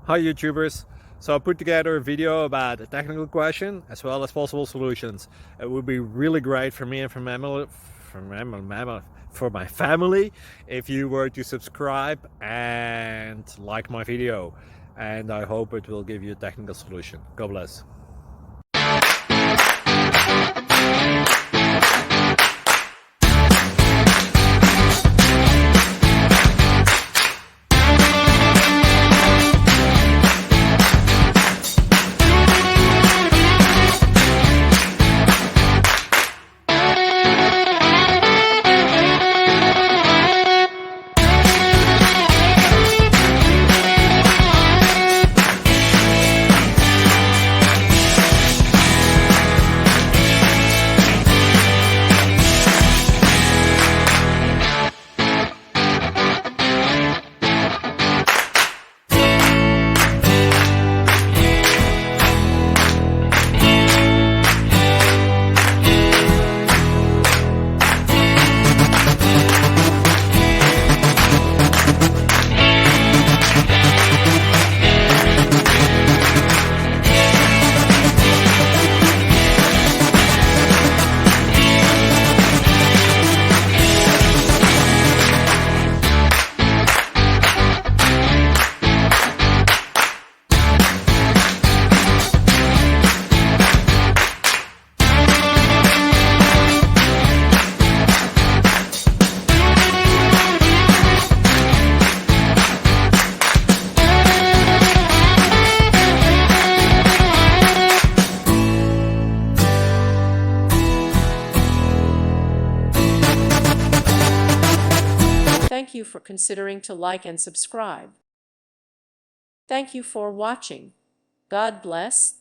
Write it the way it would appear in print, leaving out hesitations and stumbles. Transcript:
Hi YouTubers! So I put together a video about a technical question as well as possible solutions. It would be really great for me and for my family if you were to subscribe and like my video, and I hope it will give you a technical solution. God bless. Thank you for considering to like and subscribe. Thank you for watching. God bless.